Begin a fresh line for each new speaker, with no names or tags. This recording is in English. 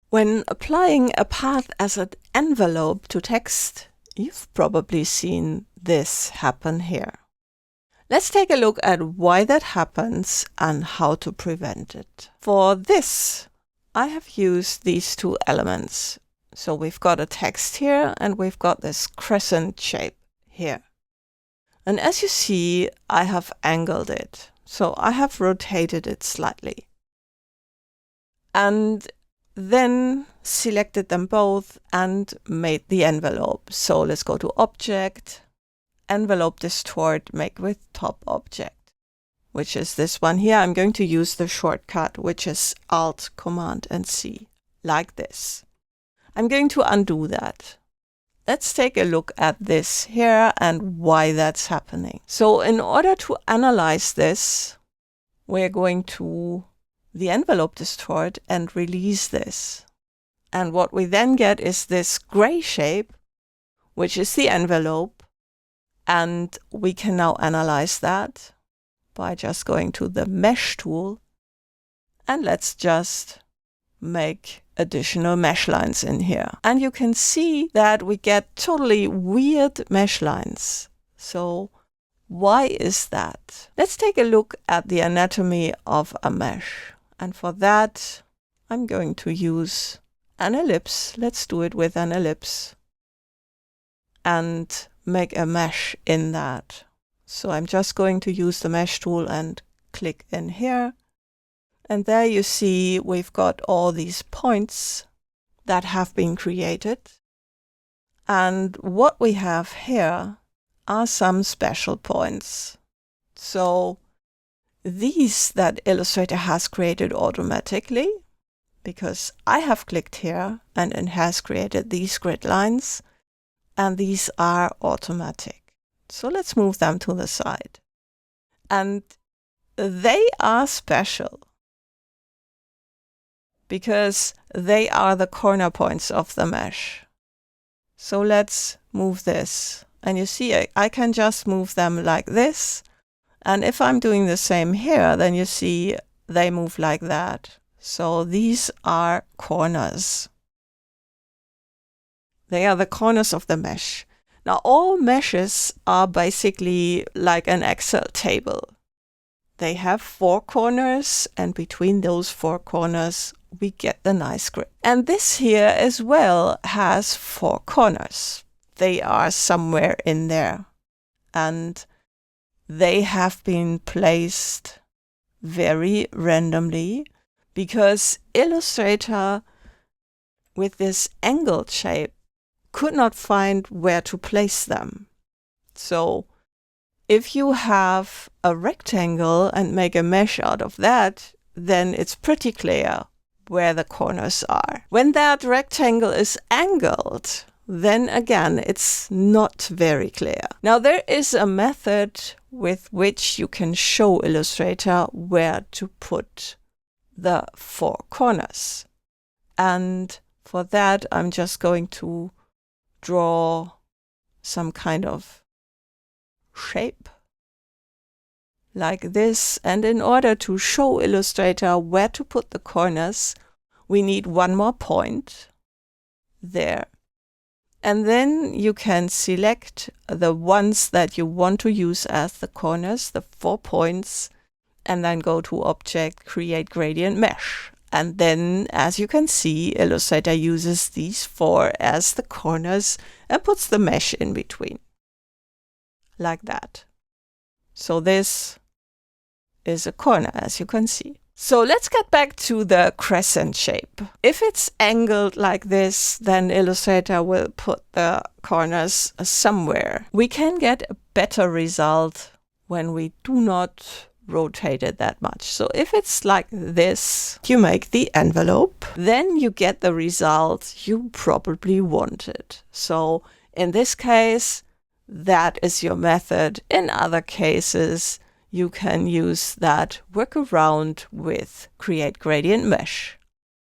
When applying a path as an envelope to text, you've probably seen this happen here. Let's take a look at why that happens and how to prevent it. For this, I have used these two elements. So we've got a text here and we've got this crescent shape here. And as you see, I have angled it. So I have rotated it slightly. And then selected them both and made the envelope. So let's go to Object, Envelope Distort, Make with Top Object, which is this one here. I'm going to use the shortcut, which is Alt, Command, and C, like this. I'm going to undo that. Let's take a look at this here and why that's happening. So in order to analyze this, we're going to the envelope distort and release this. And what we then get is this gray shape, which is the envelope. And we can now analyze that by just going to the mesh tool. And let's just make additional mesh lines in here. And you can see that we get totally weird mesh lines. So why is that? Let's take a look at the anatomy of a mesh. And for that, I'm going to use an ellipse. Let's do it with an ellipse and make a mesh in that. So I'm just going to use the mesh tool and click in here. And there you see we've got all these points that have been created. And what we have here are some special points. So these that Illustrator has created automatically, because I have clicked here and it has created these grid lines, and these are automatic. So let's move them to the side. And they are special because they are the corner points of the mesh. So let's move this. And you see, I can just move them like this. And if I'm doing the same here, then you see they move like that. So these are corners. They are the corners of the mesh. Now all meshes are basically like an Excel table. They have 4 corners, and between those 4 corners we get the nice grid. And this here as well has 4 corners. They are somewhere in there. And they have been placed very randomly because Illustrator, with this angled shape, could not find where to place them. So if you have a rectangle and make a mesh out of that, then it's pretty clear where the corners are. When that rectangle is angled, then again, it's not very clear. Now there is a method with which you can show Illustrator where to put the 4 corners. And for that, I'm just going to draw some kind of shape like this. And in order to show Illustrator where to put the corners, we need one more point there. And then you can select the ones that you want to use as the corners, the 4 points, and then go to Object, Create Gradient Mesh. And then, as you can see, Illustrator uses these 4 as the corners and puts the mesh in between, like that. So this is a corner, as you can see. So let's get back to the crescent shape. If it's angled like this, then Illustrator will put the corners somewhere. We can get a better result when we do not rotate it that much. So if it's like this, you make the envelope, then you get the result you probably wanted. So in this case, that is your method. In other cases, you can use that workaround with Create Gradient Mesh.